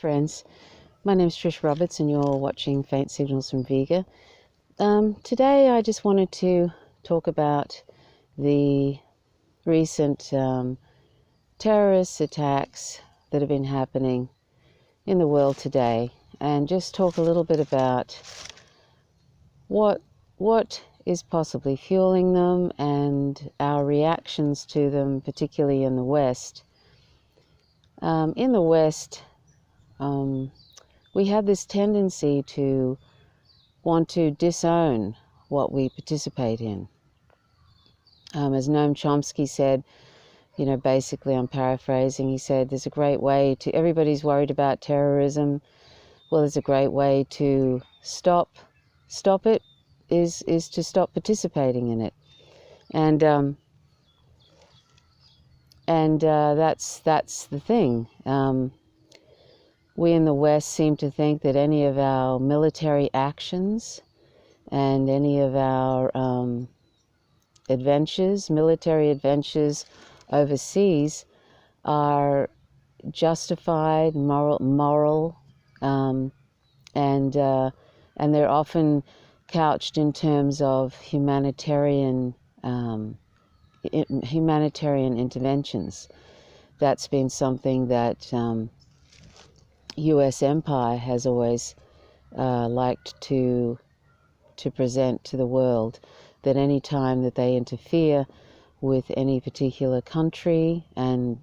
friends. My name is Trish Roberts and you're watching Faint Signals from Vega. Today I just wanted to talk about the recent terrorist attacks that have been happening in the world today, and just talk a little bit about what is possibly fueling them and our reactions to them, particularly in the West. In the West, we have this tendency to want to disown what we participate in. As Noam Chomsky said, basically I'm paraphrasing, he said, there's a great way to, everybody's worried about terrorism. Well, there's a great way to stop it, is to stop participating in it. And that's the thing. We in the West seem to think that any of our military actions and any of our military adventures overseas are justified, moral, and they're often couched in terms of humanitarian interventions. That's been something that U.S. empire has always liked to present to the world, that any time that they interfere with any particular country and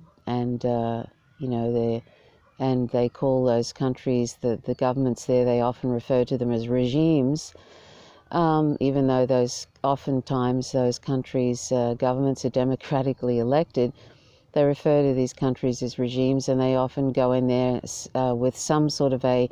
they call those countries, the governments there, they often refer to them as regimes, even though oftentimes those countries' governments are democratically elected. They refer to these countries as regimes, and they often go in there with some sort of a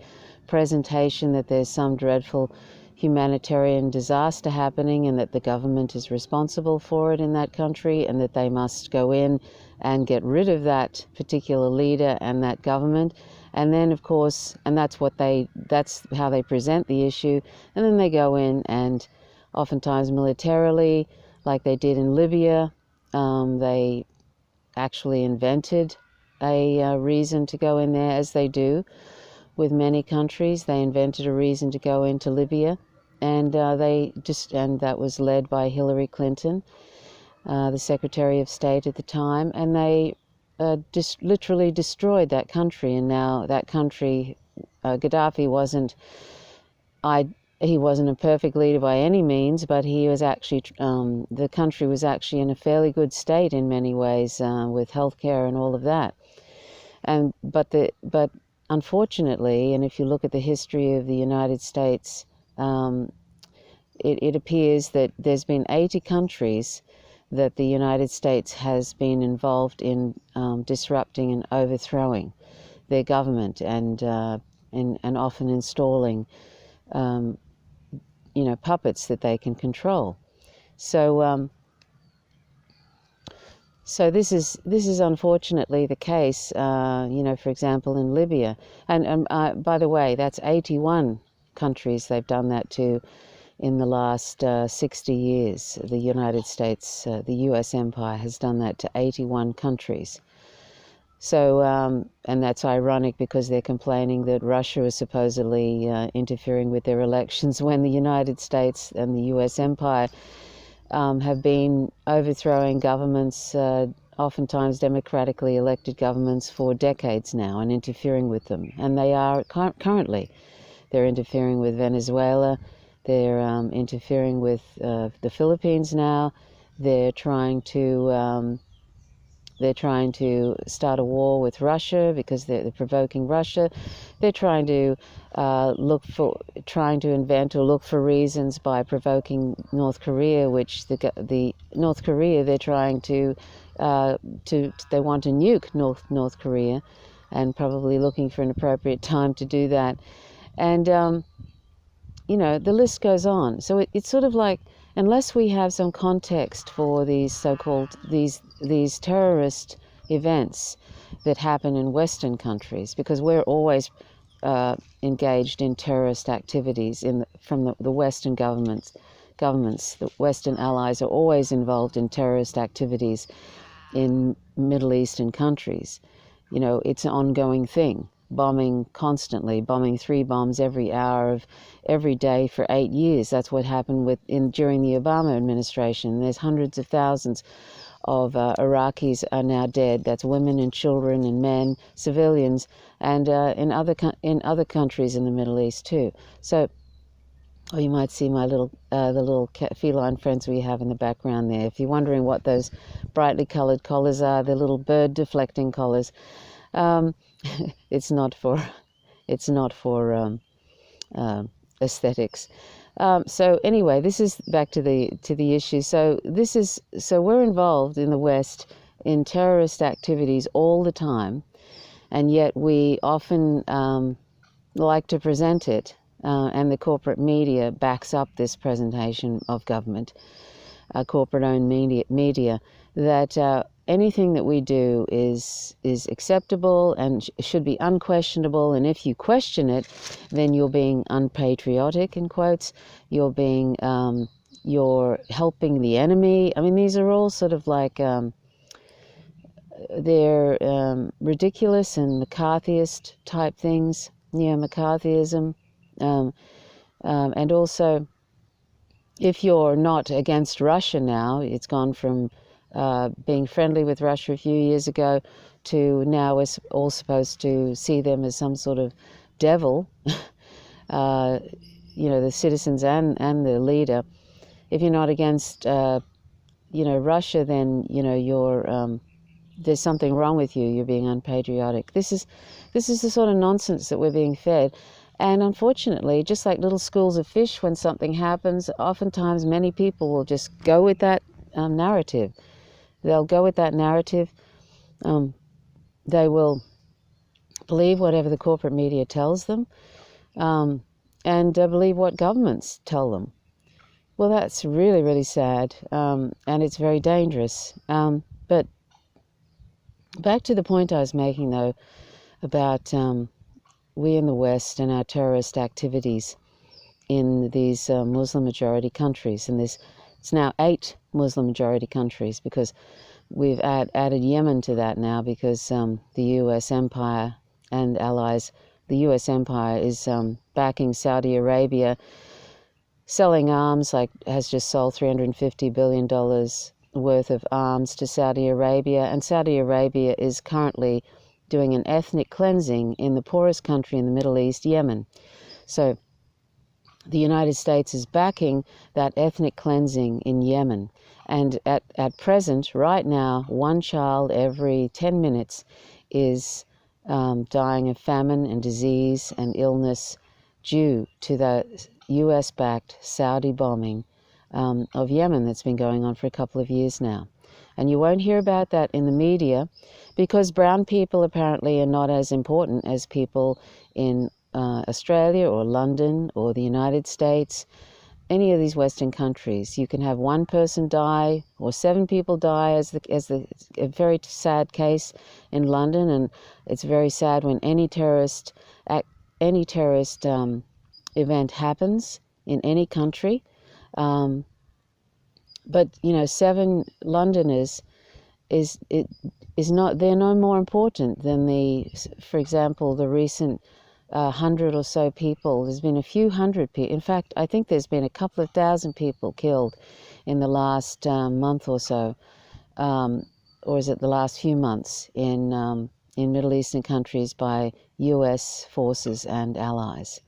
presentation that there's some dreadful humanitarian disaster happening and that the government is responsible for it in that country, and that they must go in and get rid of that particular leader and that government. And then, of course, and that's how they present the issue. And then they go in and oftentimes militarily, like they did in Libya, they actually invented a reason to go in there, as they do with many countries. They invented a reason to go into Libya, and that was led by Hillary Clinton, the Secretary of State at the time, and they literally destroyed that country. And now that country, Gaddafi wasn't a perfect leader by any means, but he was actually, the country was actually in a fairly good state in many ways, with healthcare and all of that. But unfortunately, and if you look at the history of the United States, it appears that there's been 80 countries that the United States has been involved in disrupting and overthrowing their government, and often installing puppets that they can control. So this is unfortunately the case. For example, in Libya, and by the way, that's 81 countries they've done that to in the last 60 years. The United States, the U.S. empire, has done that to 81 countries. So, and that's ironic because they're complaining that Russia is supposedly interfering with their elections, when the United States and the U.S. empire have been overthrowing governments, oftentimes democratically elected governments, for decades now, and interfering with them. And they are currently. They're interfering with Venezuela. They're interfering with the Philippines now. They're trying to start a war with Russia because they're provoking Russia. They're trying to invent or look for reasons by provoking North Korea, which the North Korea, they're trying they want to nuke North Korea, and probably looking for an appropriate time to do that. And the list goes on. So it's sort of like, unless we have some context for these so-called these terrorist events that happen in Western countries, because we're always engaged in terrorist activities from the Western governments. The Western allies are always involved in terrorist activities in Middle Eastern countries. It's an ongoing thing. bombing constantly, bombing 3 bombs every hour of every day for 8 years. That's what happened during the Obama administration. There's hundreds of thousands of Iraqis are now dead. That's women and children and men, civilians, and in other countries in the Middle East too. So, or you might see my the little feline friends we have in the background there. If you're wondering what those brightly coloured collars are, they're little bird deflecting collars. It's not for aesthetics. So anyway, this is back to the issue. So we're involved in the West in terrorist activities all the time, and yet we often like to present it, and the corporate media backs up this presentation of government, corporate-owned media, that anything that we do is acceptable and should be unquestionable, and if you question it, then you're being unpatriotic, in quotes. You're helping the enemy. I mean, these are all sort of like they're ridiculous and McCarthyist type things. Yeah, McCarthyism, and also, if you're not against Russia now, it's gone from being friendly with Russia a few years ago to now we're all supposed to see them as some sort of devil, the citizens and the leader. If you're not against, Russia, then, there's something wrong with you. You're being unpatriotic. This is the sort of nonsense that we're being fed. And unfortunately, just like little schools of fish, when something happens, oftentimes many people will just go with that narrative. They'll go with that narrative. They will believe whatever the corporate media tells them, and believe what governments tell them. Well, that's really, really sad, and it's very dangerous. But back to the point I was making, though, about we in the West and our terrorist activities in these Muslim-majority countries. And it's now 8 Muslim-majority countries, because we've added Yemen to that now, because the U.S. empire and allies, the U.S. empire is backing Saudi Arabia, selling arms, has just sold $350 billion worth of arms to Saudi Arabia, and Saudi Arabia is currently doing an ethnic cleansing in the poorest country in the Middle East, Yemen. So the United States is backing that ethnic cleansing in Yemen. And at present, right now, 1 child every 10 minutes is dying of famine and disease and illness due to the US-backed Saudi bombing of Yemen that's been going on for a couple of years now. And you won't hear about that in the media, because brown people apparently are not as important as people in Australia or London or the United States, any of these Western countries. You can have 1 person die or 7 people die, as a very sad case in London, and it's very sad when any terrorist event happens in any country. But 7 Londoners they're no more important than for example, the recent 100 or so people. There's been a few hundred people. In fact, I think there's been a couple of thousand people killed in the last month or so, or is it the last few months in Middle Eastern countries by U.S. forces and allies.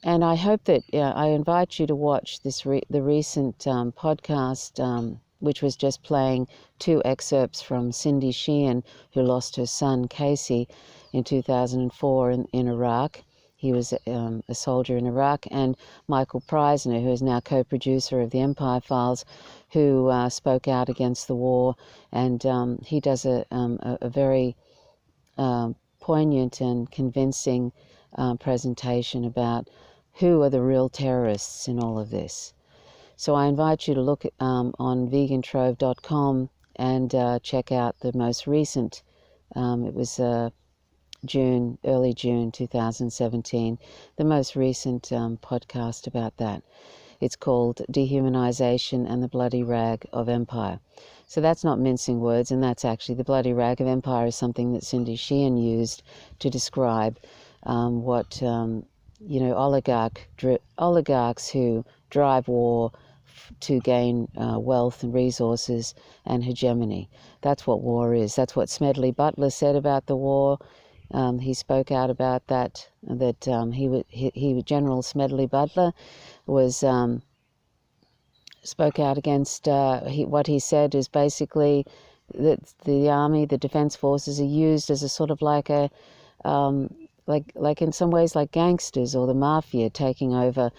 And I hope that I invite you to watch the recent podcast, which was just playing 2 excerpts from Cindy Sheehan, who lost her son Casey in 2004 in Iraq. He was a soldier in Iraq, and Michael Preisner, who is now co-producer of the Empire Files, who spoke out against the war, and he does a very poignant and convincing presentation about who are the real terrorists in all of this. So I invite you to look on vegantrove.com and check out the most recent, it was early June 2017, the most recent podcast about that. It's called Dehumanization and the Bloody Rag of Empire. So that's not mincing words, and that's actually the bloody rag of empire is something that Cindy Sheehan used to describe what oligarchs who drive war to gain wealth and resources and hegemony. That's what war is. That's what Smedley Butler said about the war. He spoke out about that. General Smedley Butler spoke out against what he said is basically that the army, the defense forces, are used as a sort of like a like in some ways like gangsters or the mafia taking over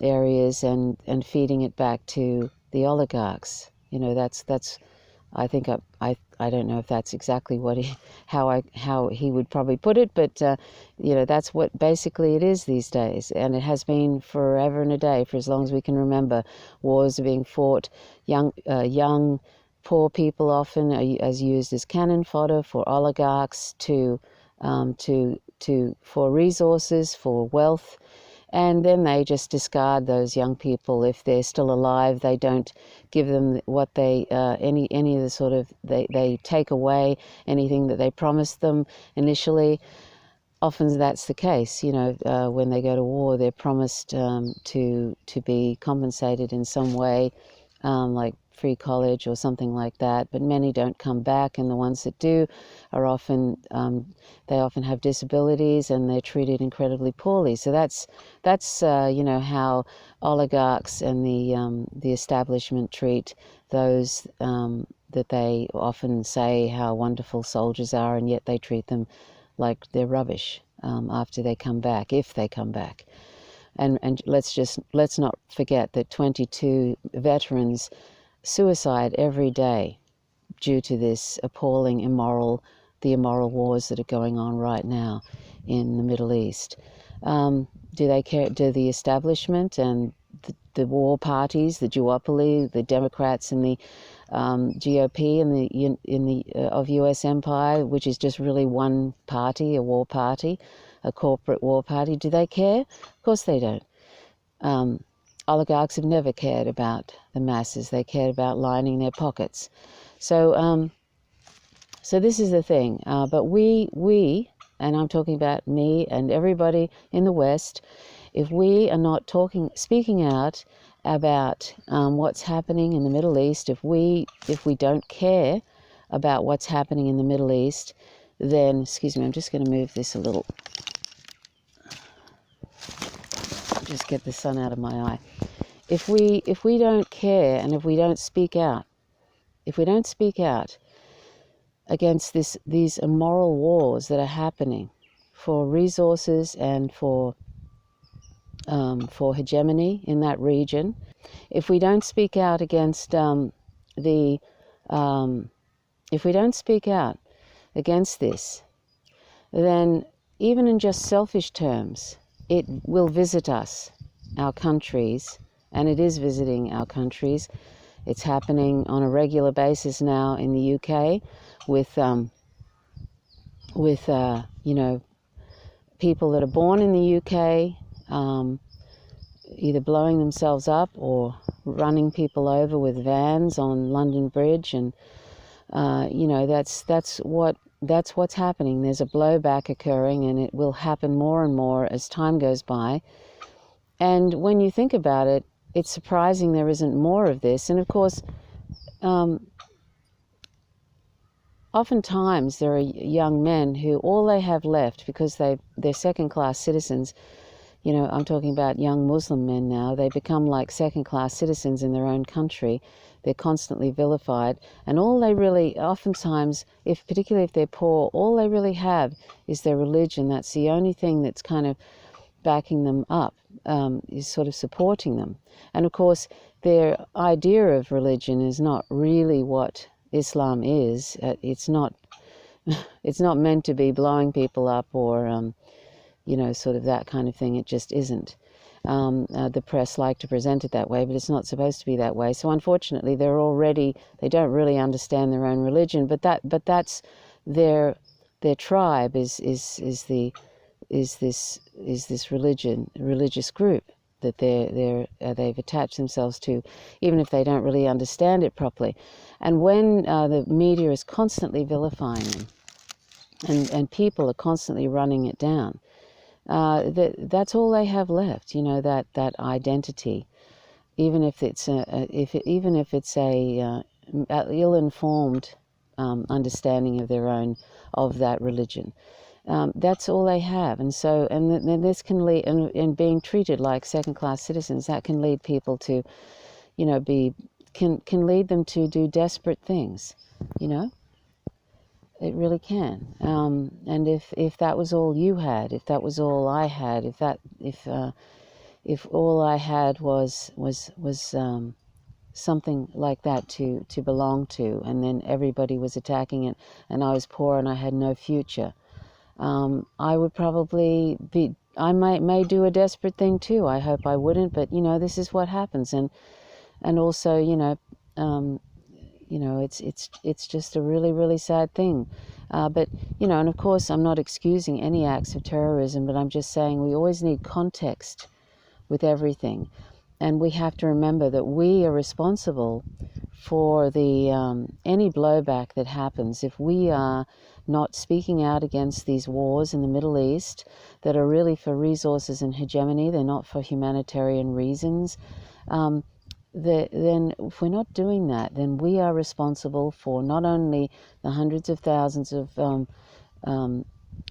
areas and feeding it back to the oligarchs. That's I think I don't know if that's exactly what how he would probably put it, but that's what basically it is these days, and it has been forever and a day for as long as we can remember. Wars are being fought. Young poor people often are used as cannon fodder for oligarchs for resources, for wealth. And then they just discard those young people. If they're still alive, they don't give them what they any of the sort of they take away anything that they promised them initially. Often that's the case. When they go to war, they're promised to be compensated in some way, like free college or something like that. But many don't come back, and the ones that do are often they often have disabilities and they're treated incredibly poorly. So that's how oligarchs and the establishment treat those that they often say how wonderful soldiers are, and yet they treat them like they're rubbish after they come back, if they come back. And let's not forget that 22 veterans suicide every day due to this appalling immoral wars that are going on right now in the Middle East. Do they care? Do the establishment and the war parties, the duopoly, the Democrats and the GOP of U.S. empire, which is just really one party, a war party, a corporate war party, do they care? Of course they don't. Oligarchs have never cared about the masses. They cared about lining their pockets. So this is the thing. But we, and I'm talking about me and everybody in the West, if we are not speaking out about what's happening in the Middle East, if we don't care about what's happening in the Middle East, then, excuse me, I'm just going to move this a little. Just get the sun out of my eye. If we don't care and if we don't speak out against these immoral wars that are happening for resources and for hegemony in that region, if we don't speak out against if we don't speak out against this, then even in just selfish terms, it will visit us, our countries, and it is visiting our countries. It's happening on a regular basis now in the UK with people that are born in the UK either blowing themselves up or running people over with vans on London Bridge, and that's what's happening. There's a blowback occurring, and it will happen more and more as time goes by. And when you think about it, it's surprising there isn't more of this. And of course, oftentimes there are young men who all they have left, because they're second-class citizens. I'm talking about young Muslim men now. They become like second-class citizens in their own country. They're constantly vilified, and all they really, oftentimes, particularly if they're poor, all they really have is their religion. That's the only thing that's kind of backing them up, is sort of supporting them. And of course, their idea of religion is not really what Islam is. It's not meant to be blowing people up or sort of that kind of thing. It just isn't. The press like to present it that way, but it's not supposed to be that way. So unfortunately, they don't really understand their own religion. But that's their tribe is this religious group, that they've attached themselves to, even if they don't really understand it properly. And when the media is constantly vilifying them, and people are constantly running it down, that's all they have left. That identity, even if it's a ill-informed understanding of that religion. That's all they have, and then this can lead, in being treated like second-class citizens, that can lead people to, can lead them to do desperate things. It really can. And if that was all you had, if that was all I had, if all I had was something like that to belong to, and then everybody was attacking it, and I was poor and I had no future, I would probably I may do a desperate thing too. I hope I wouldn't, but this is what happens, and also it's just a really, really sad thing. But and of course I'm not excusing any acts of terrorism, but I'm just saying we always need context with everything. And we have to remember that we are responsible for the any blowback that happens if we are not speaking out against these wars in the Middle East that are really for resources and hegemony. They're not for humanitarian reasons. Then if we're not doing that, then we are responsible for not only the hundreds of thousands of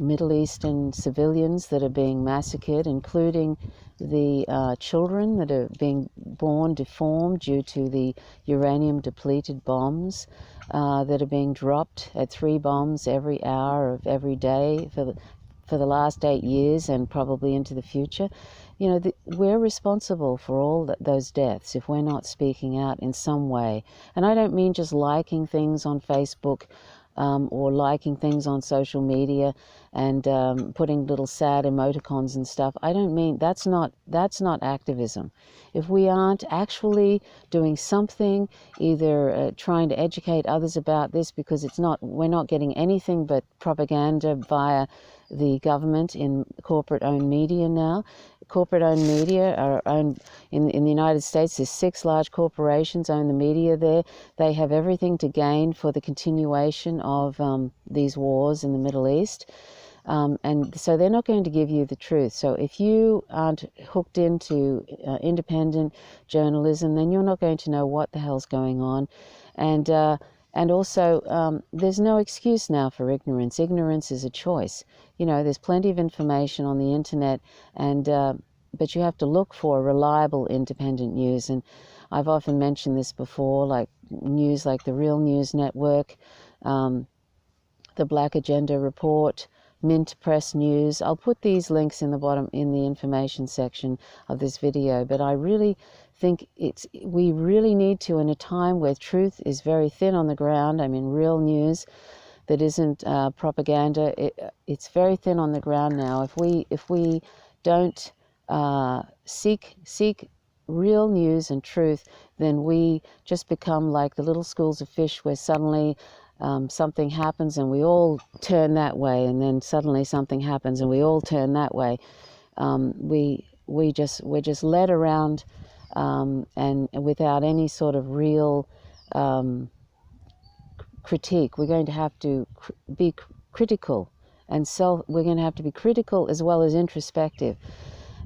Middle Eastern civilians that are being massacred, including the children that are being born deformed due to the uranium-depleted bombs that are being dropped at 3 bombs every hour of every day for the last 8 years and probably into the future. We're responsible for all those deaths if we're not speaking out in some way. And I don't mean just liking things on Facebook or liking things on social media and putting little sad emoticons and stuff. I don't mean, that's not activism. If we aren't actually doing something, either trying to educate others about this, because we're not getting anything but propaganda via the government in corporate-owned media now. Corporate-owned media are owned in the United States. There's 6 large corporations own the media there. They have everything to gain for the continuation of these wars in the Middle East. And so they're not going to give you the truth. So if you aren't hooked into independent journalism, then you're not going to know what the hell's going on. And also, there's no excuse now for ignorance. Ignorance is a choice. There's plenty of information on the internet, but you have to look for reliable independent news. And I've often mentioned this before, like news like the Real News Network, the Black Agenda Report, Mint Press News. I'll put these links in the bottom, in the information section of this video. But I really think we really need to, in a time where truth is very thin on the ground, I mean real news that isn't propaganda, it's very thin on the ground now. If we don't seek real news and truth, then we just become like the little schools of fish, where suddenly something happens and we all turn that way, and then suddenly something happens and we all turn that way. We're just led around and without any sort of real critique. We're going to have to be critical, and we're going to have to be critical as well as introspective.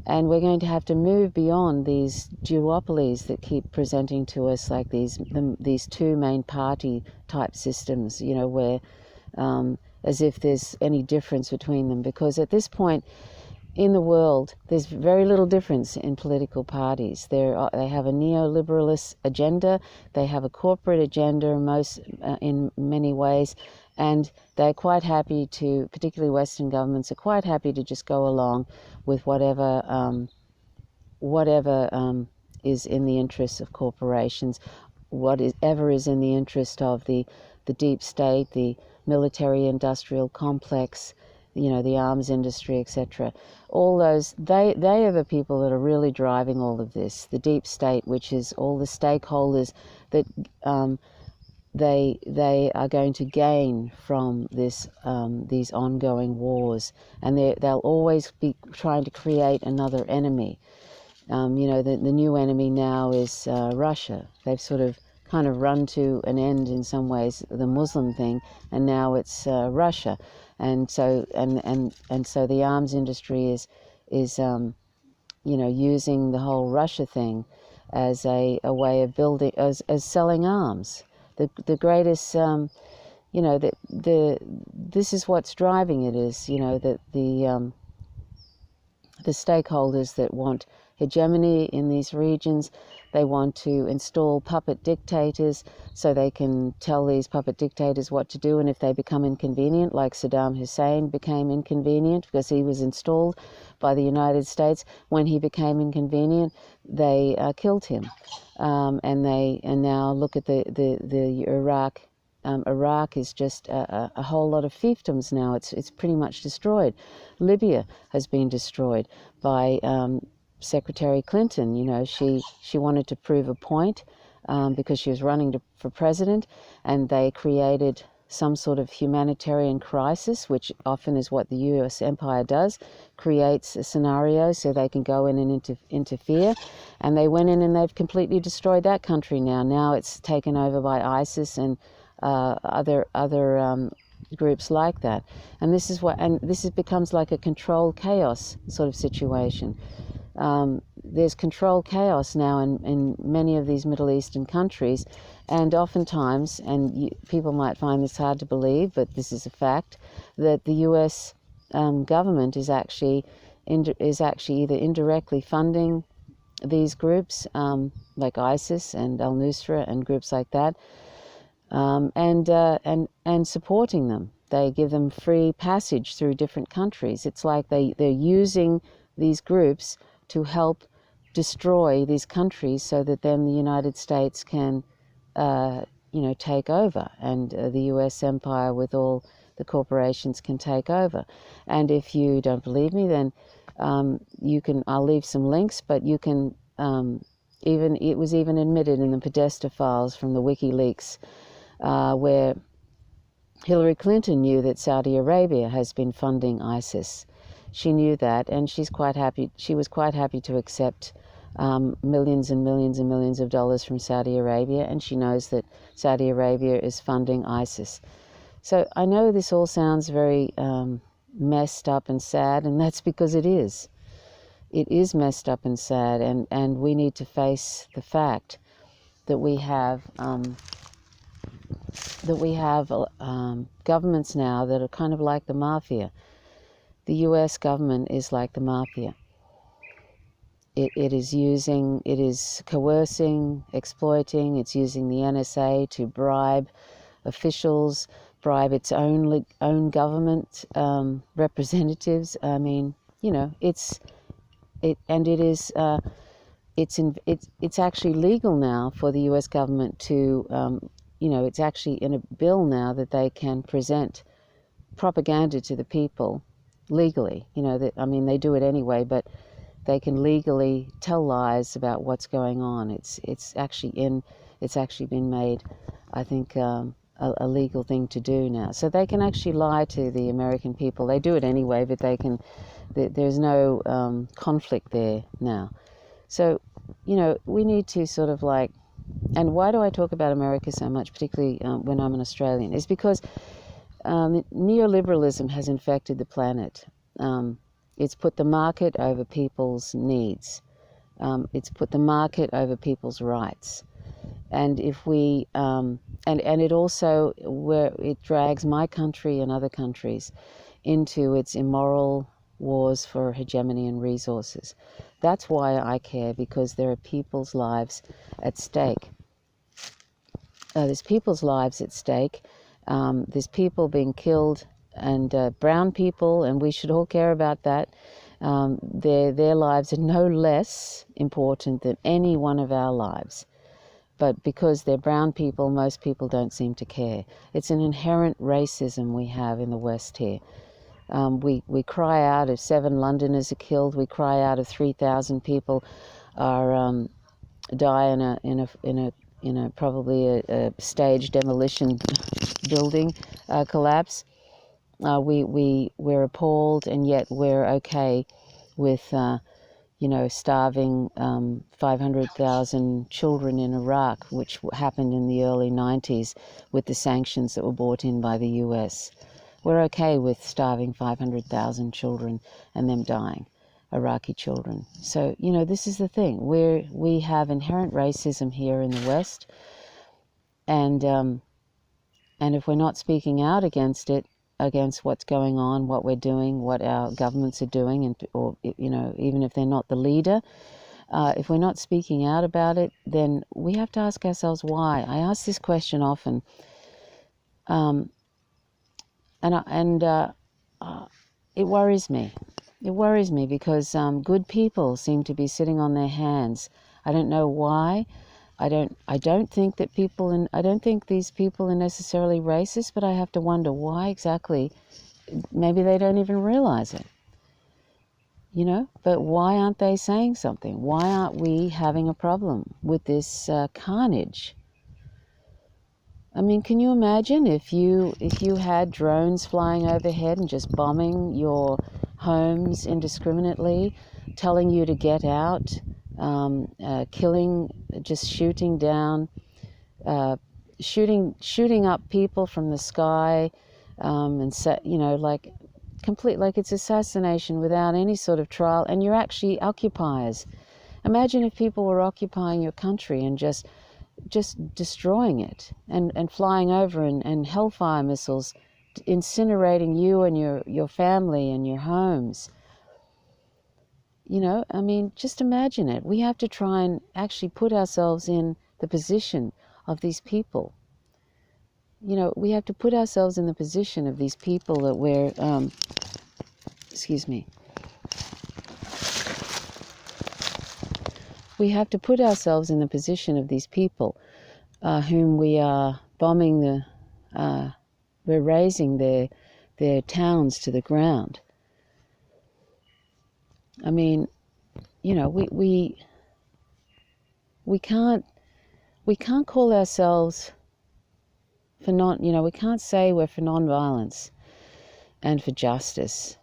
And we're going to have to move beyond these duopolies that keep presenting to us like these 2 main party type systems, where as if there's any difference between them. Because at this point in the world, there's very little difference in political parties. They have a neoliberalist agenda, they have a corporate agenda in many ways, and they're quite happy to, particularly Western governments, are quite happy to just go along with whatever is in the interests of corporations, whatever is in the interest of the deep state, the military-industrial complex, the arms industry, etc. All those, they are the people that are really driving all of this. The deep state, which is all the stakeholders that they are going to gain from these ongoing wars, and they'll always be trying to create another enemy. The new enemy now is Russia. They've sort of kind of run to an end in some ways, the Muslim thing, and now it's Russia. And so so the arms industry is using the whole Russia thing as a way of building, as selling arms. The greatest, this is what's driving it, is, that the stakeholders that want hegemony in these regions, they want to install puppet dictators so they can tell these puppet dictators what to do, and if they become inconvenient, like Saddam Hussein became inconvenient because he was installed by the United States, when he became inconvenient, they killed him. And now look at the Iraq. Iraq is just a whole lot of fiefdoms now. It's pretty much destroyed. Libya has been destroyed by Secretary Clinton. She wanted to prove a point because she was running for president, and they created some sort of humanitarian crisis, which often is what the U.S. empire does, creates a scenario so they can go in and interfere. And they went in and they've completely destroyed that country now. Now it's taken over by ISIS and other groups like that. And this becomes like a controlled chaos sort of situation. There's controlled chaos now in many of these Middle Eastern countries, and oftentimes, and people might find this hard to believe, but this is a fact, that the U.S. government is actually either indirectly funding these groups, like ISIS and al-Nusra and groups like that, and supporting them. They give them free passage through different countries. It's like they're using these groups to help destroy these countries so that then the United States can, take over, and the U.S. empire with all the corporations can take over. And if you don't believe me, then I'll leave some links, but you can, it was even admitted in the Podesta files from the WikiLeaks, where Hillary Clinton knew that Saudi Arabia has been funding ISIS. She knew that, and she's quite happy. She was quite happy to accept millions and millions and millions of dollars from Saudi Arabia, and she knows that Saudi Arabia is funding ISIS. So I know this all sounds very messed up and sad, and that's because it is. It is messed up and sad, and we need to face the fact that we have governments now that are kind of like the mafia. The U.S. government is like the mafia. It is coercing, exploiting. It's using the NSA to bribe officials, bribe its own government representatives. I mean, it's actually legal now for the U.S. government to, it's actually in a bill now that they can present propaganda to the people legally. They do it anyway, but they can legally tell lies about what's going on. It's actually been made, I think, a legal thing to do now. So they can actually lie to the American people. They do it anyway, but there's no conflict there now. So, we need to sort of like, and why do I talk about America so much, particularly when I'm an Australian? It's because neoliberalism has infected the planet. It's put the market over people's needs. It's put the market over people's rights. And if we, and it also, where it drags my country and other countries into its immoral wars for hegemony and resources. That's why I care, because there are people's lives at stake. There's people's lives at stake. There's people being killed, and brown people, and we should all care about that. Their lives are no less important than any one of our lives. But because they're brown people, most people don't seem to care. It's an inherent racism we have in the West here. We cry out if 7 Londoners are killed. We cry out if 3,000 people are die in a probably a staged demolition building collapse. We're appalled, and yet we're okay with starving 500,000 children in Iraq, which happened in the early 90s with the sanctions that were brought in by the US. We're okay with starving 500,000 children and them dying, Iraqi children. So, this is the thing. We have inherent racism here in the West, and if we're not speaking out against it, against what's going on, what we're doing, what our governments are doing, or even if they're not the leader, if we're not speaking out about it, then we have to ask ourselves why. I ask this question often, and it worries me. It worries me because good people seem to be sitting on their hands. I don't know why. I don't think that I don't think these people are necessarily racist, but I have to wonder why exactly. Maybe they don't even realize it, but why aren't they saying something? Why aren't we having a problem with this carnage? I mean, can you imagine if you had drones flying overhead and just bombing your homes indiscriminately, telling you to get out, killing, just shooting down, shooting up people from the sky, and like it's assassination without any sort of trial, and you're actually occupiers. Imagine if people were occupying your country and just destroying it and flying over and hellfire missiles incinerating you and your family and your homes. I mean, just imagine it. We have to try and actually put ourselves in the position of these people. We have to put ourselves in the position of these people that we're, We have to put ourselves in the position of these people whom we are bombing we're razing their towns to the ground. I mean, we can't call ourselves for we can't say we're for non-violence and for justice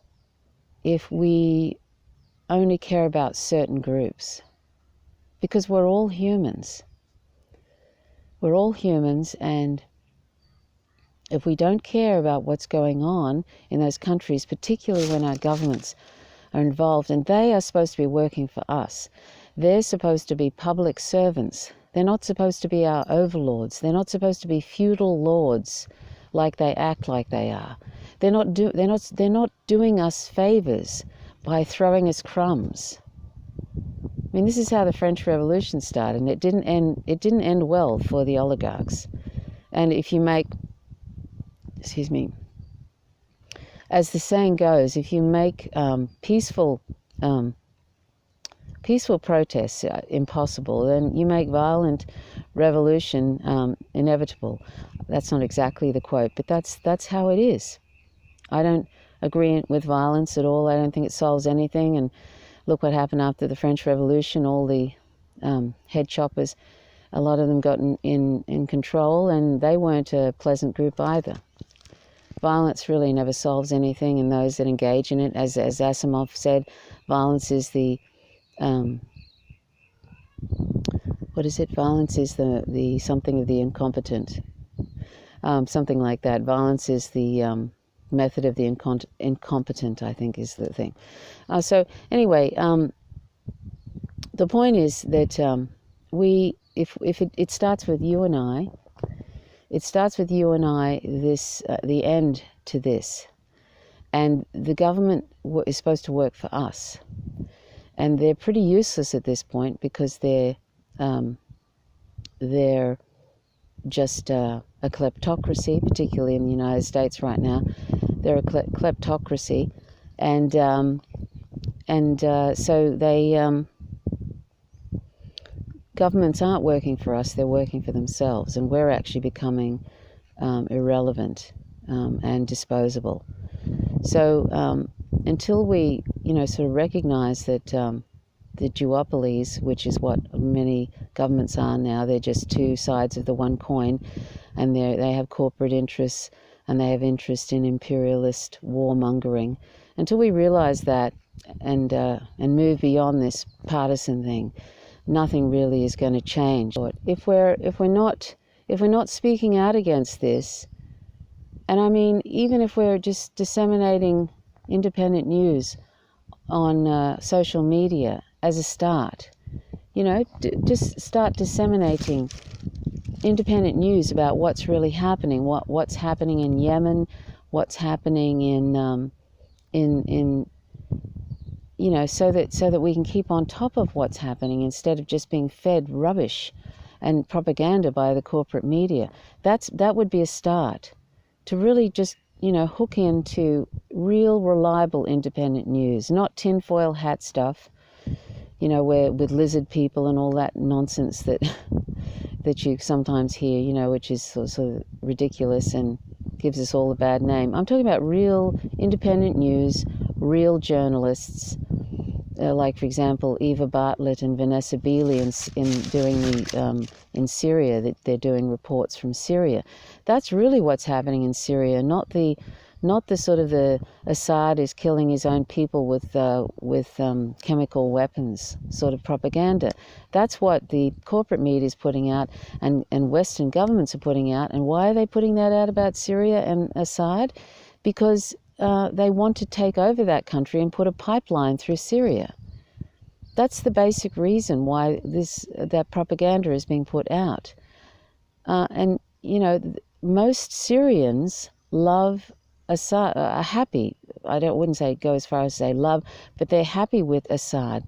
if we only care about certain groups, because we're all humans. We're all humans, and if we don't care about what's going on in those countries, particularly when our governments are involved, and they are supposed to be working for us. They're supposed to be public servants. They're not supposed to be our overlords. They're not supposed to be feudal lords like they act like they are. They're not doing us favors by throwing us crumbs. I mean, this is how the French Revolution started, and it didn't end well for the oligarchs. And if you make, as the saying goes, if you make peaceful protests impossible, then you make violent revolution inevitable. That's not exactly the quote, but that's how it is. I don't agree with violence at all. I don't think it solves anything. And look what happened after the French Revolution. All the head choppers, a lot of them got in control, and they weren't a pleasant group either. Violence really never solves anything, and those that engage in it, as Asimov said, violence is the Violence is the something of the incompetent, something like that. Violence is the method of the incompetent, I think, is the thing. So anyway, the point is that it starts with you and I. It starts with you and I, the end to this. And the government is supposed to work for us. And they're pretty useless at this point because they're just a kleptocracy, particularly in the United States right now. They're a kleptocracy. And so they... governments aren't working for us, they're working for themselves, and we're actually becoming irrelevant and disposable. So until we, sort of recognize that the duopolies, which is what many governments are now, they're just two sides of the one coin, and they have corporate interests and they have interest in imperialist warmongering. Until we realize that and move beyond this partisan thing, nothing really is going to change. If we're not speaking out against this, and I mean, even if we're just disseminating independent news on social media as a start, just start disseminating independent news about what's really happening, what's happening in Yemen, what's happening in so that we can keep on top of what's happening instead of just being fed rubbish and propaganda by the corporate media. That would be a start to really just hook into real, reliable, independent news, not tinfoil hat stuff, where with lizard people and all that nonsense that you sometimes hear, which is sort of ridiculous and gives us all a bad name. I'm talking about real, independent news, real journalists, like, for example, Eva Bartlett and Vanessa Beeley in Syria, that they're doing reports from Syria. That's really what's happening in Syria, not the sort of the Assad is killing his own people with chemical weapons sort of propaganda. That's what the corporate media is putting out, and Western governments are putting out. And why are they putting that out about Syria and Assad? Because they want to take over that country and put a pipeline through Syria. That's the basic reason why that propaganda is being put out. And most Syrians love Assad, are happy. Wouldn't say go as far as say love, but they're happy with Assad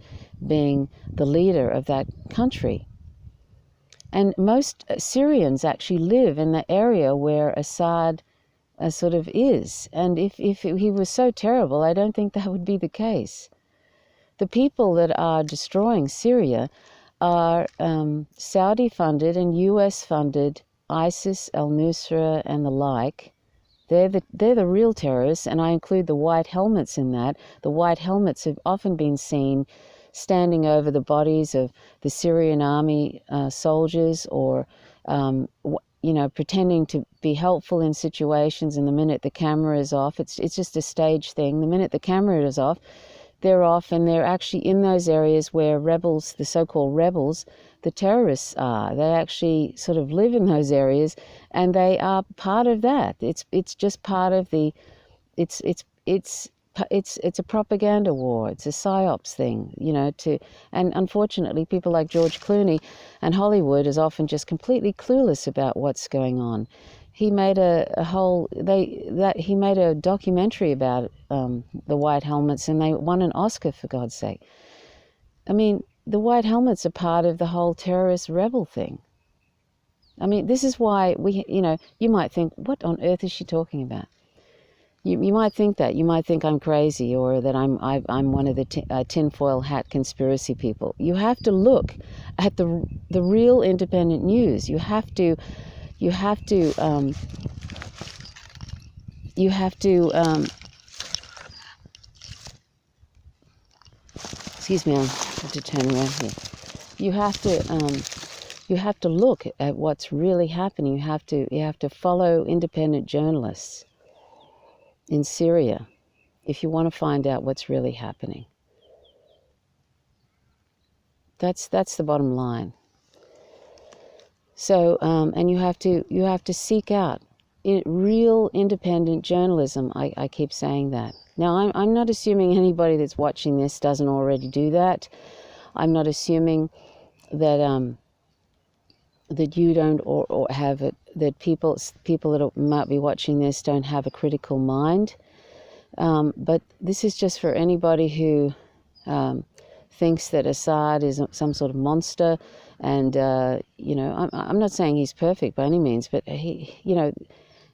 being the leader of that country. And most Syrians actually live in the area where Assad sort of is. And if he was so terrible, I don't think that would be the case. The people that are destroying Syria are Saudi-funded and US-funded ISIS, al-Nusra, and the like. They're the real terrorists, and I include the white helmets in that. The white helmets have often been seen standing over the bodies of the Syrian army soldiers, or pretending to be helpful in situations, and the minute the camera is off, it's just a stage thing. The minute the camera is off, they're off, and they're actually in those areas where rebels, the so-called rebels, the terrorists are. They actually sort of live in those areas, and they are part of that. It's just part of the. It's a propaganda war. It's a psyops thing, and unfortunately, people like George Clooney and Hollywood is often just completely clueless about what's going on. He made he made a documentary about the White Helmets, and they won an Oscar, for God's sake. I mean, the White Helmets are part of the whole terrorist rebel thing. I mean, this is why you might think, what on earth is she talking about? You might think that. You might think I'm crazy, or that I'm one of the tinfoil hat conspiracy people. You have to look at the real independent news. You have to excuse me, I have to turn around here. You have to look at what's really happening. You have to follow independent journalists in Syria if you want to find out what's really happening. That's the bottom line. So and you have to seek out real independent journalism. I keep saying that. Now I'm not assuming anybody that's watching this doesn't already do that. I'm not assuming that that you don't or have it, that people that might be watching this don't have a critical mind. But this is just for anybody who thinks that Assad is some sort of monster. And, I'm not saying he's perfect by any means, but he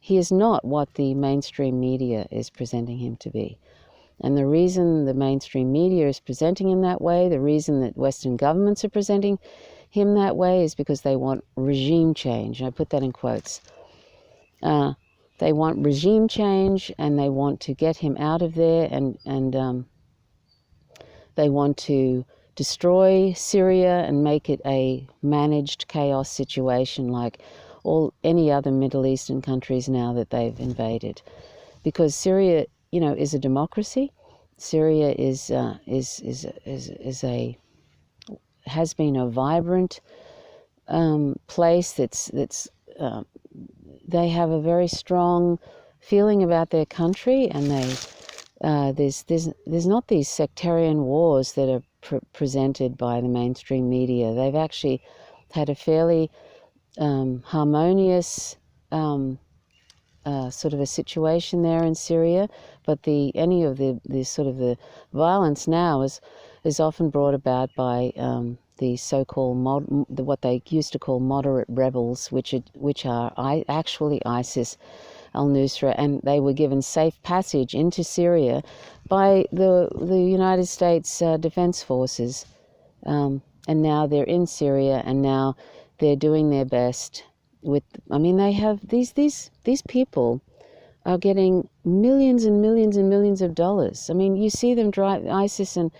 is not what the mainstream media is presenting him to be. And the reason the mainstream media is presenting him that way, the reason that Western governments are presenting him that way, is because they want regime change. I put that in quotes. They want regime change, and they want to get him out of there, and they want to destroy Syria and make it a managed chaos situation, like any other Middle Eastern countries now that they've invaded, because Syria, is a democracy. Syria has been a vibrant place that's they have a very strong feeling about their country, and there's not these sectarian wars that are presented by the mainstream media. They've actually had a fairly harmonious sort of a situation there in Syria, but any of the sort of the violence now is often brought about by the so-called what they used to call moderate rebels, which are actually ISIS, al-Nusra, and they were given safe passage into Syria by the United States Defense Forces, and now they're in Syria, and now they're doing their best. They have these people are getting millions and millions and millions of dollars. You see them drive, ISIS and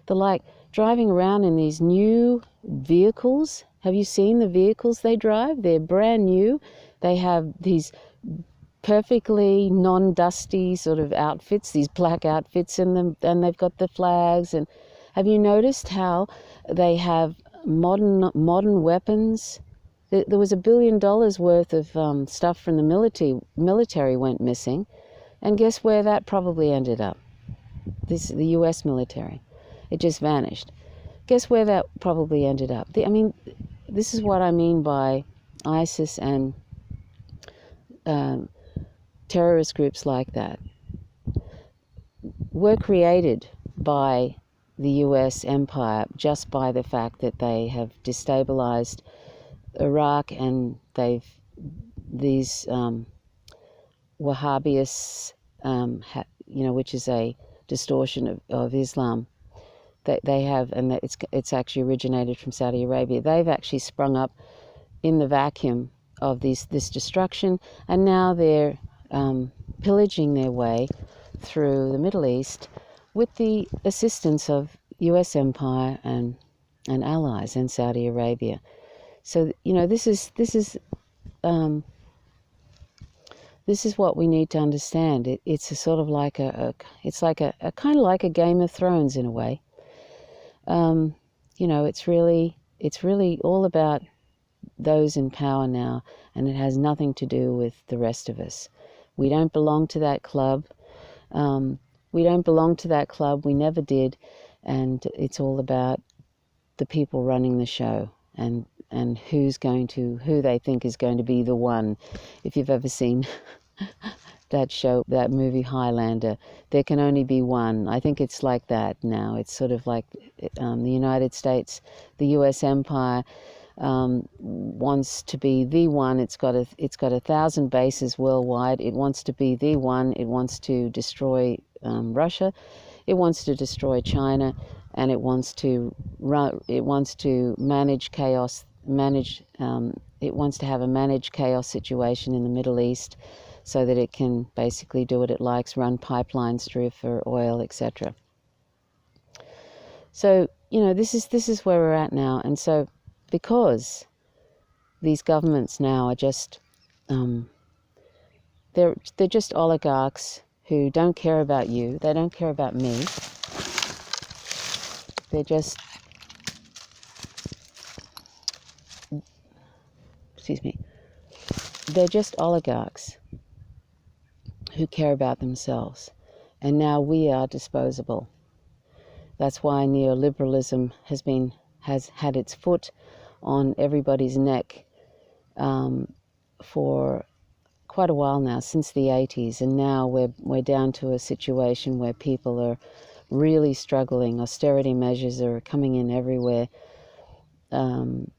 the like, driving around in these new vehicles. Have you seen the vehicles they drive? They're brand new. They have these perfectly non-dusty sort of outfits, these black outfits in them, and they've got the flags. And have you noticed how they have modern weapons? There was $1 billion worth of stuff from the military went missing, and guess where that probably ended up? The U.S. military. It just vanished. Guess where that probably ended up? This is what I mean by ISIS and terrorist groups like that were created by the U.S. empire just by the fact that they have destabilized Iraq, and these Wahhabists, which is a distortion of Islam, that they have, and that it's actually originated from Saudi Arabia. They've actually sprung up in the vacuum of this destruction, and now they're pillaging their way through the Middle East with the assistance of U.S. empire and allies and Saudi Arabia. So this is what we need to understand. It's a sort of like it's like a kind of like a Game of Thrones in a way. It's really all about those in power now, and it has nothing to do with the rest of us. We don't belong to that club. We don't belong to that club. We never did, and it's all about the people running the show and who they think is going to be the one. If you've ever seen that movie Highlander, there can only be one. I think it's like that now. It's sort of like the United States, the U.S. empire wants to be the one. It's got 1,000 bases worldwide. It wants to be the one. It wants to destroy Russia. It wants to destroy China, and it wants to manage chaos. It wants to have a managed chaos situation in the Middle East, so that it can basically do what it likes, run pipelines through for oil, etc. So this is where we're at now, and so because these governments now are just they're just oligarchs who don't care about you. They don't care about me. They're just they're just oligarchs who care about themselves, and now we are disposable. That's why neoliberalism has had its foot on everybody's neck for quite a while now, since the 80s, and now we're down to a situation where people are really struggling. Austerity measures are coming in everywhere, and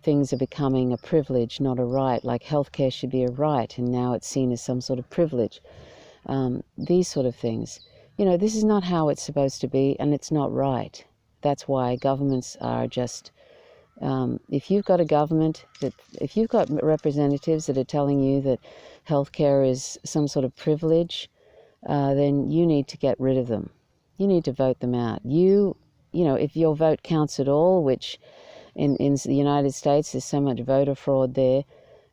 things are becoming a privilege, not a right. Like healthcare should be a right, and now it's seen as some sort of privilege. These sort of things. This is not how it's supposed to be, and it's not right. That's why governments are just, if you've got representatives that are telling you that healthcare is some sort of privilege, then you need to get rid of them. You need to vote them out. If your vote counts at all, which in the United States, there's so much voter fraud there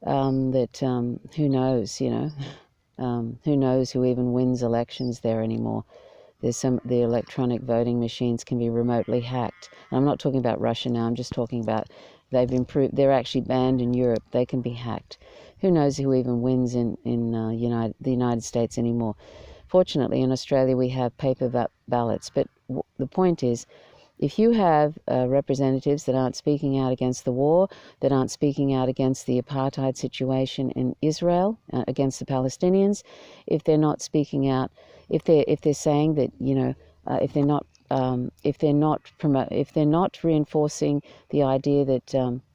that who knows, who knows who even wins elections there anymore. The electronic voting machines can be remotely hacked. And I'm not talking about Russia now. I'm just talking about they're actually banned in Europe. They can be hacked. Who knows who even wins in the United States anymore? Fortunately, in Australia, we have paper ballots. But the point is, if you have representatives that aren't speaking out against the war, that aren't speaking out against the apartheid situation in Israel, against the Palestinians, if they're not speaking out, if they're saying that, if they're not reinforcing the idea that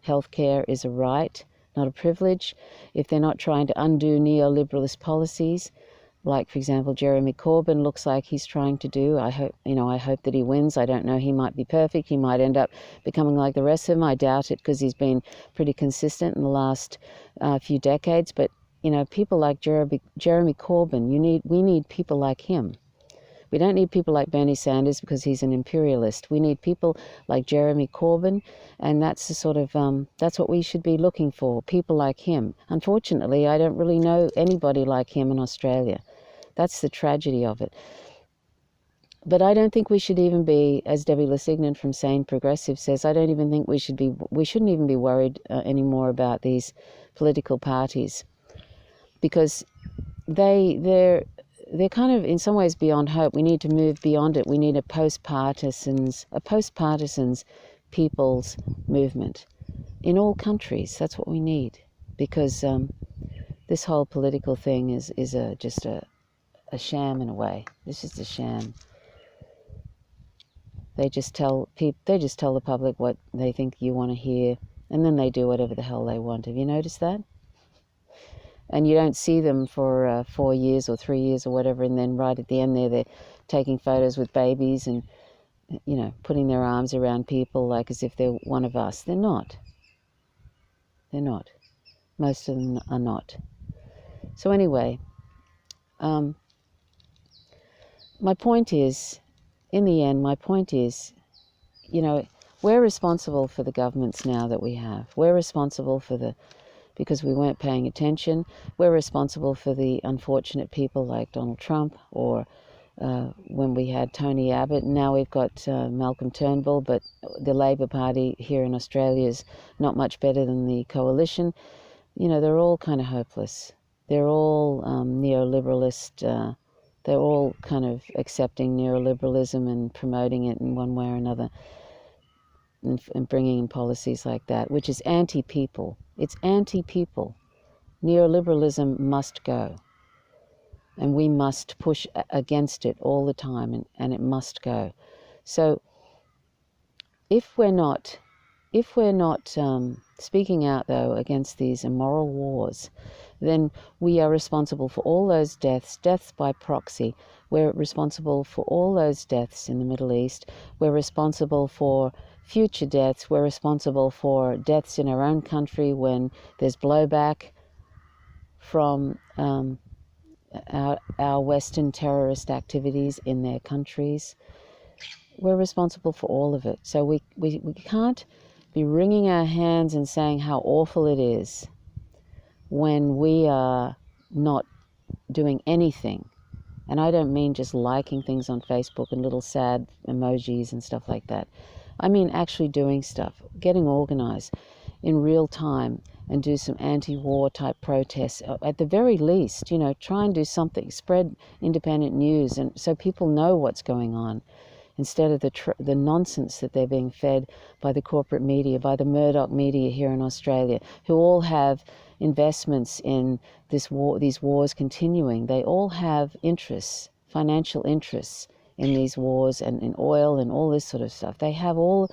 healthcare is a right, not a privilege, if they're not trying to undo neoliberalist policies, like, for example, Jeremy Corbyn looks like he's trying to do. I hope that he wins. I don't know. He might be perfect. He might end up becoming like the rest of them. I doubt it, because he's been pretty consistent in the last few decades. But, people like Jeremy Corbyn, we need people like him. We don't need people like Bernie Sanders because he's an imperialist. We need people like Jeremy Corbyn, and that's the sort of that's what we should be looking for, people like him. Unfortunately, I don't really know anybody like him in Australia. That's the tragedy of it. But I don't think we should even be, as Debbie Lessignan from Sane Progressive says, I don't even think we shouldn't even be worried anymore about these political parties, because they're kind of in some ways beyond hope. We need to move beyond it. We need a post-partisans people's movement in all countries. That's what we need, because this whole political thing is just a sham in a way. This is a sham. They just tell the public what they think you want to hear, and then they do whatever the hell they want. Have you noticed that? And you don't see them for 4 years or 3 years or whatever, and then right at the end they're taking photos with babies and putting their arms around people like as if they're one of us. They're not. They're not. Most of them are not. So anyway, my point is, we're responsible for the governments now that we have. We're responsible because we weren't paying attention. We're responsible for the unfortunate people like Donald Trump, or when we had Tony Abbott. Now we've got Malcolm Turnbull, but the Labor Party here in Australia is not much better than the coalition. They're all kind of hopeless. They're all neoliberalist. They're all kind of accepting neoliberalism and promoting it in one way or another, and bringing in policies like that, which is anti-people. It's anti-people. Neoliberalism must go, and we must push against it all the time, and it must go. So if we're not speaking out, though, against these immoral wars, then we are responsible for all those deaths by proxy. We're responsible for all those deaths in the Middle East. We're responsible for future deaths. We're responsible for deaths in our own country when there's blowback from our Western terrorist activities in their countries. We're responsible for all of it. So we can't be wringing our hands and saying how awful it is when we are not doing anything. And I don't mean just liking things on Facebook and little sad emojis and stuff like that. I mean actually doing stuff, getting organized in real time, and do some anti-war type protests. At the very least, try and do something, spread independent news, and so people know what's going on, instead of the nonsense that they're being fed by the corporate media, by the Murdoch media here in Australia, who all have investments in these wars continuing. They all have interests, financial interests in these wars, and in oil and all this sort of stuff. They have all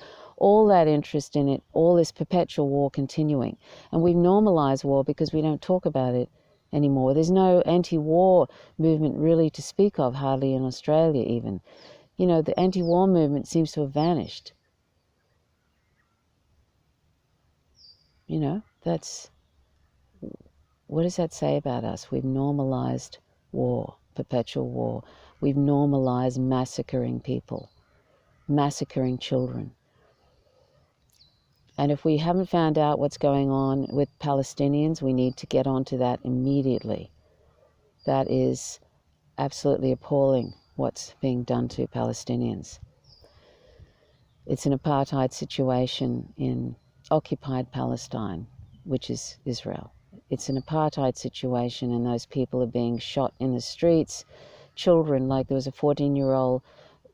that interest in it, all this perpetual war continuing. And we've normalized war because we don't talk about it anymore. There's no anti-war movement really to speak of, hardly in Australia even. The anti-war movement seems to have vanished. What does that say about us? We've normalized war, perpetual war. We've normalized massacring people, massacring children. And if we haven't found out what's going on with Palestinians, we need to get onto that immediately. That is absolutely appalling, what's being done to Palestinians. It's an apartheid situation in occupied Palestine, which is Israel. It's an apartheid situation, and those people are being shot in the streets. Children, like there was a 14-year-old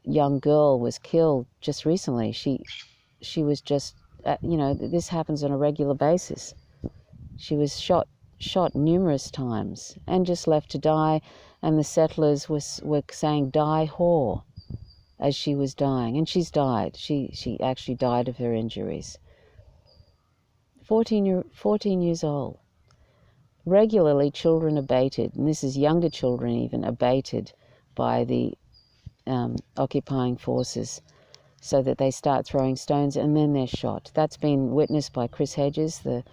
young girl was killed just recently. She was just, this happens on a regular basis. She was shot numerous times and just left to die, and the settlers were saying, "Die, whore," as she was dying, and she's died. She actually died of her injuries. 14 years old. Regularly, children are baited, and this is younger children even, are baited by the occupying forces so that they start throwing stones, and then they're shot. That's been witnessed by Chris Hedges, the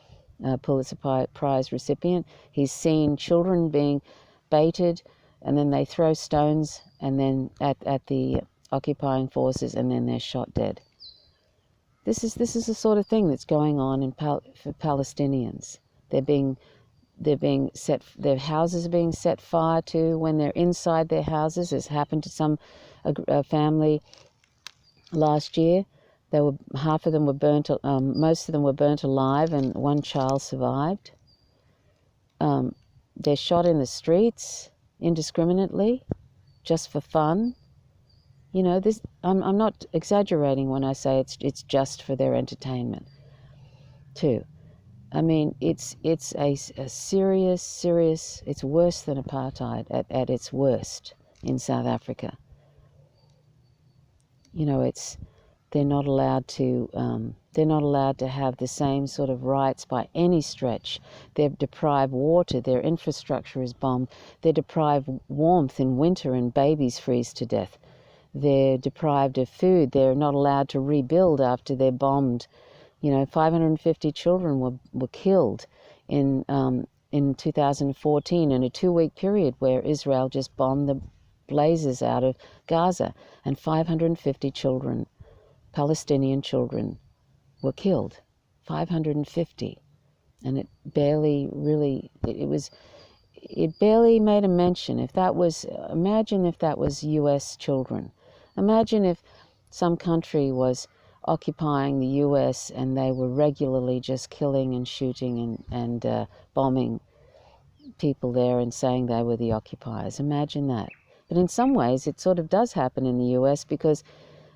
Pulitzer Prize recipient. He's seen children being baited, and then they throw stones, and then at the occupying forces, and then they're shot dead. This is the sort of thing that's going on for Palestinians. They're being set. Their houses are being set fire to when they're inside their houses. This happened to a family last year. Half of them were burnt. Most of them were burnt alive, and one child survived. They're shot in the streets indiscriminately, just for fun. This. I'm not exaggerating when I say it's just for their entertainment, too. I mean, it's a serious. It's worse than apartheid at its worst in South Africa. They're not allowed to have the same sort of rights by any stretch. They're deprived water. Their infrastructure is bombed. They're deprived warmth in winter, and babies freeze to death. They're deprived of food. They're not allowed to rebuild after they're bombed. 550 children were killed in 2014 in a 2-week period where Israel just bombed the blazes out of Gaza, and 550 children, Palestinian children, were killed. 550. And it barely really, it barely made a mention. Imagine if that was US children. Imagine if some country was occupying the US and they were regularly just killing and shooting and bombing people there and saying they were the occupiers. Imagine that. But in some ways it sort of does happen in the US, because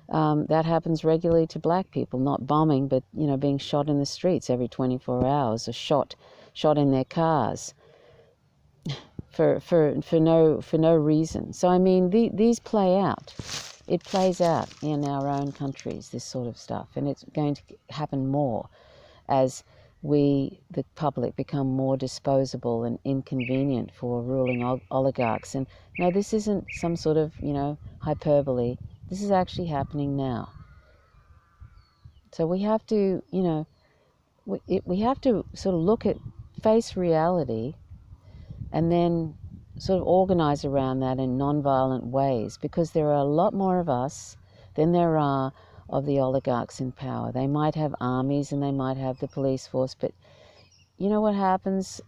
that happens regularly to black people, not bombing, but being shot in the streets every 24 hours, or shot in their cars for no reason. So I mean, these play out. It plays out in our own countries, this sort of stuff, and it's going to happen more as we, the public, become more disposable and inconvenient for ruling oligarchs. And no, this isn't some sort of hyperbole. This is actually happening now. So we have to we have to sort of face reality, and then sort of organize around that in non-violent ways, because there are a lot more of us than there are of the oligarchs in power. They might have armies and they might have the police force, but you know what happens?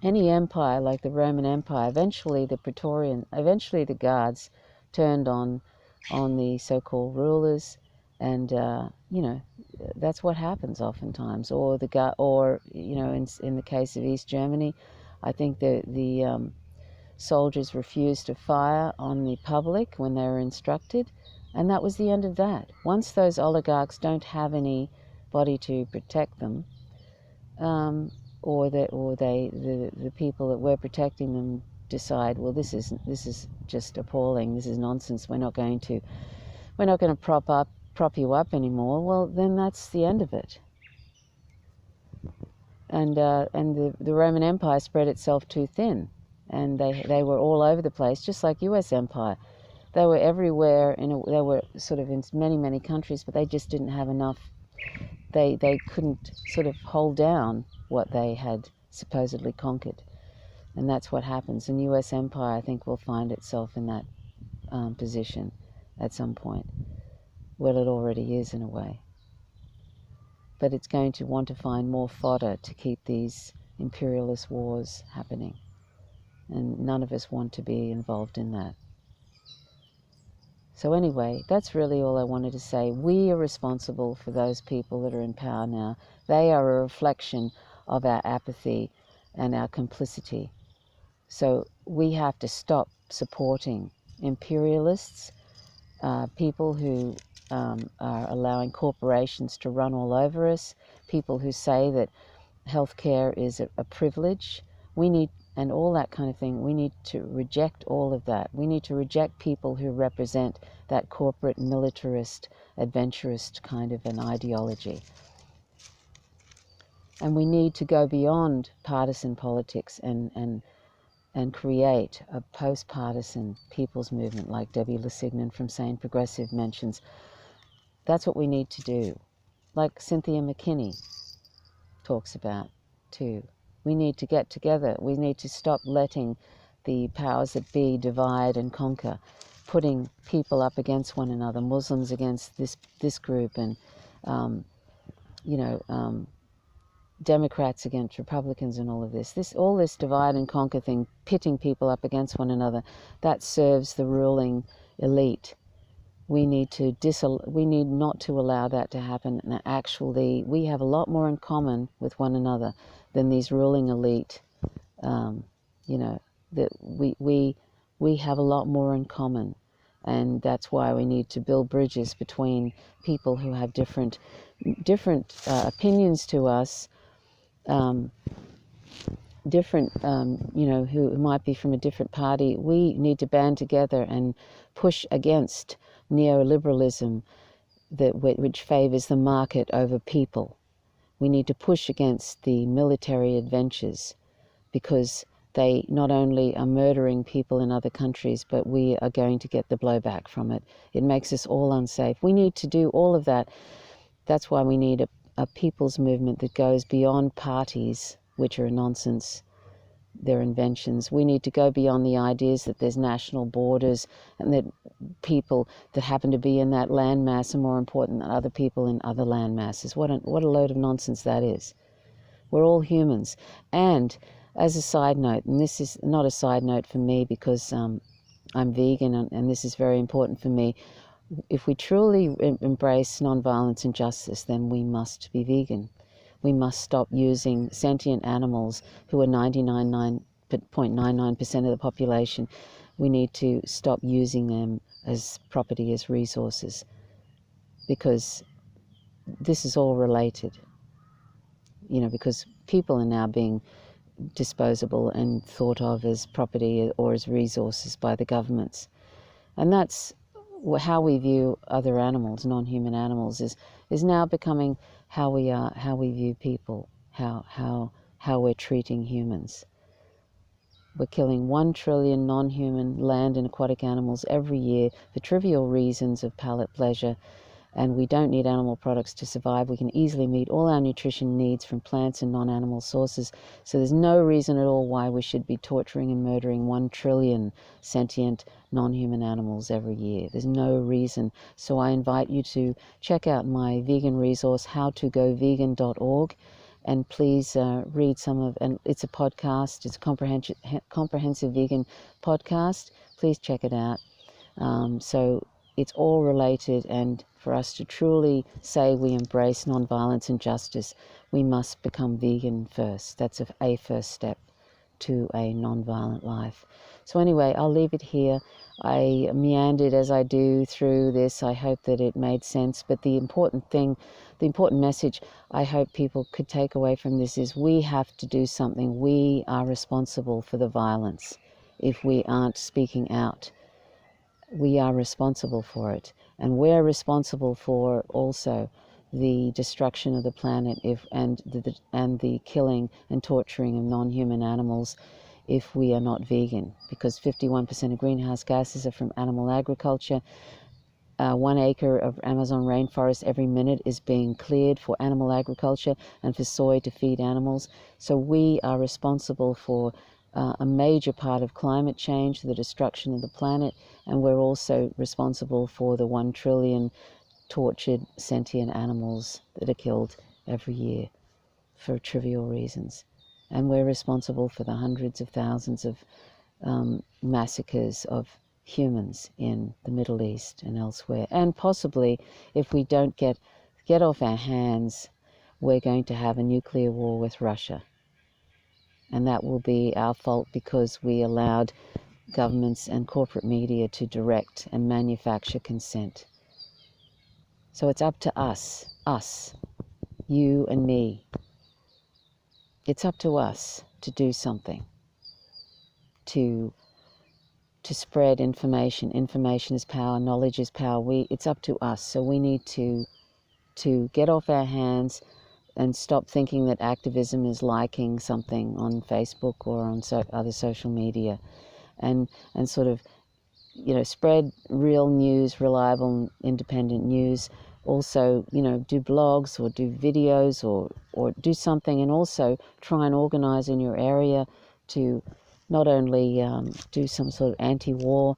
Any empire, like the Roman Empire, eventually the guards turned on the so-called rulers, and that's what happens oftentimes. Or in the case of East Germany, I think the soldiers refused to fire on the public when they were instructed, and that was the end of that. Once those oligarchs don't have anybody to protect them, or the people that were protecting them decide, well, this is just appalling. This is nonsense. We're not going to prop you up anymore. Well, then that's the end of it. And the Roman Empire spread itself too thin, and they were all over the place, just like U.S. Empire. They were everywhere, they were sort of in many countries, but they just didn't have enough. They couldn't sort of hold down what they had supposedly conquered, and that's what happens. And U.S. Empire, I think, will find itself in that position at some point. Well, it already is in a way. but it's going to want to find more fodder to keep these imperialist wars happening. And none of us want to be involved in that. So anyway, that's really all I wanted to say. We are responsible for those people that are in power now. They are a reflection of our apathy and our complicity. So we have to stop supporting imperialists, people who are allowing corporations to run all over us, people who say that healthcare is a privilege. We need, and all that kind of thing, we need to reject all of that. We need to reject people who represent that corporate, militarist, adventurist kind of an ideology. And we need to go beyond partisan politics and create a post-partisan people's movement like Debbie Lessignan from Sane Progressive mentions. That's what we need to do. Like Cynthia McKinney talks about too. We need to get together. We need to stop letting the powers that be divide and conquer, putting people up against one another, Muslims against this group, and Democrats against Republicans, and all of this. All this divide and conquer thing, pitting people up against one another, that serves the ruling elite. We need not to allow that to happen. And actually, we have a lot more in common with one another than these ruling elite. That we have a lot more in common, and that's why we need to build bridges between people who have different opinions to us, who might be from a different party. We need to band together and push against neoliberalism which favors the market over people. We need to push against the military adventures, because they not only are murdering people in other countries, but we are going to get the blowback from it. It makes us all unsafe. We need to do all of that. That's why we need a people's movement that goes beyond parties, which are nonsense. They're inventions. We need to go beyond the ideas that there's national borders and that people that happen to be in that landmass are more important than other people in other land masses. What a load of nonsense that is. We're all humans. And as a side note, and this is not a side note for me because I'm vegan and this is very important for me, if we truly embrace nonviolence and justice, then we must be vegan. We must stop using sentient animals who are 99.99% of the population. We need to stop using them as property, as resources, because this is all related. Because people are now being disposable and thought of as property or as resources by the governments. And that's how we view other animals, non-human animals, is now becoming how we view people, how we're treating humans. We're killing 1 trillion non-human land and aquatic animals every year for trivial reasons of palate pleasure, and we don't need animal products to survive. We can easily meet all our nutrition needs from plants and non-animal sources, so there's no reason at all why we should be torturing and murdering 1 trillion sentient non-human animals every year. There's no reason. So I invite you to check out my vegan resource, howtogovegan.org, and please read and it's a podcast. It's a comprehensive vegan podcast. Please check it out. So it's all related, and for us to truly say we embrace nonviolence and justice, we must become vegan first. That's a first step to a nonviolent life. So anyway, I'll leave it here. I meandered as I do through this. I hope that it made sense, but the important message I hope people could take away from this is we have to do something. We are responsible for the violence if we aren't speaking out. We are responsible for it, and we're responsible for also the destruction of the planet and the killing and torturing of non-human animals if we are not vegan, because 51% of greenhouse gases are from animal agriculture. 1 acre of Amazon rainforest every minute is being cleared for animal agriculture and for soy to feed animals. So we are responsible for a major part of climate change, the destruction of the planet, and we're also responsible for the 1 trillion tortured sentient animals that are killed every year for trivial reasons. And we're responsible for the hundreds of thousands of massacres of humans in the Middle East and elsewhere. And possibly, if we don't get off our hands, we're going to have a nuclear war with Russia. And that will be our fault because we allowed governments and corporate media to direct and manufacture consent. So it's up to us, you and me. It's up to us to do something, to spread information. Information is power, knowledge is power. It's up to us. So we need to get off our hands and stop thinking that activism is liking something on Facebook or on other social media, and sort of, spread real news, reliable, independent news. Also, do blogs or do videos or do something, and also try and organize in your area to not only do some sort of anti-war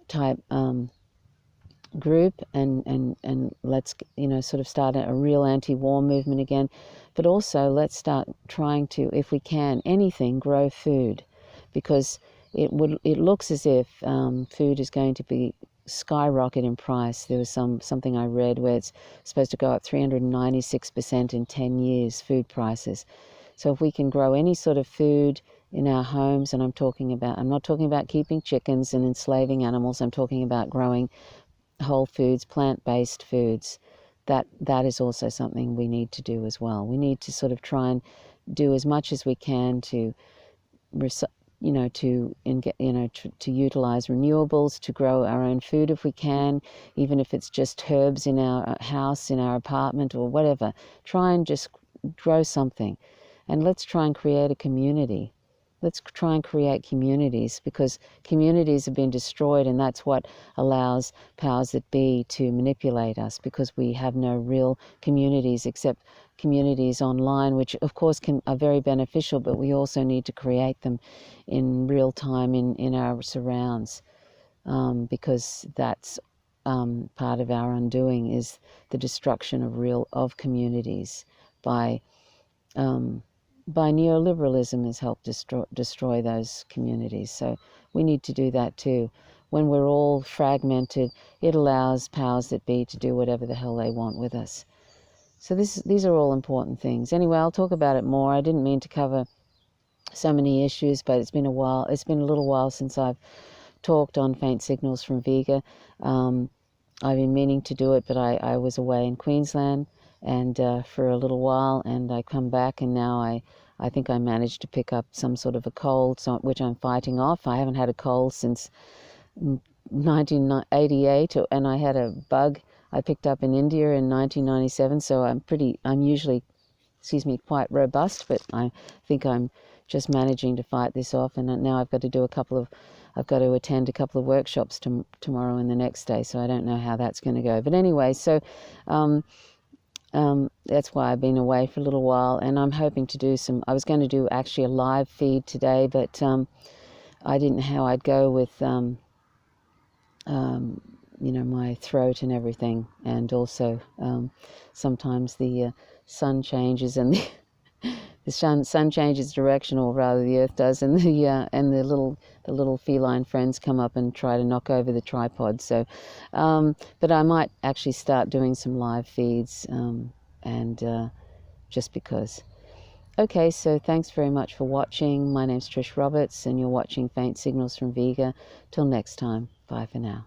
type group and let's sort of start a real anti-war movement again, but also let's start trying to, if we can, grow food, because it looks as if food is going to be skyrocket in price. There was something I read where it's supposed to go up 396% in 10 years, food prices. So if we can grow any sort of food in our homes, and I'm not talking about keeping chickens and enslaving animals, I'm talking about growing whole foods, plant-based foods. That is also something we need to do as well. We need to sort of try and do as much as we can to utilize renewables, to grow our own food if we can, even if it's just herbs in our house, in our apartment or whatever. Try and just grow something, and let's try and create a community. Let's try and create communities, because communities have been destroyed, and that's what allows powers that be to manipulate us, because we have no real communities except communities online, which of course are very beneficial, but we also need to create them in real time in our surrounds, because that's part of our undoing, is the destruction of communities by neoliberalism has helped destroy those communities. So we need to do that too. When we're all fragmented, it allows powers that be to do whatever the hell they want with us. So these are all important things. Anyway, I'll talk about it more. I didn't mean to cover so many issues, but it's been a while. It's been a little while since I've talked on Faint Signals from Vega. I've been meaning to do it, but I was away in Queensland and for a little while, and I come back, and now I think I managed to pick up some sort of a cold, which I'm fighting off. I haven't had a cold since 1988, and I had a bug I picked up in India in 1997, so I'm usually, quite robust, but I think I'm just managing to fight this off, and now I've got to attend a couple of workshops tomorrow and the next day, so I don't know how that's going to go. But anyway, so that's why I've been away for a little while, and I'm hoping to do I was going to do actually a live feed today, but I didn't know how I'd go with my throat and everything, and also sometimes the sun changes, and the sun changes direction, or rather the earth does, and the little feline friends come up and try to knock over the tripod. So but I might actually start doing some live feeds, and just because. Okay, so thanks very much for watching. My name's Trish Roberts, and you're watching Faint Signals from Vega. Till next time, bye for now.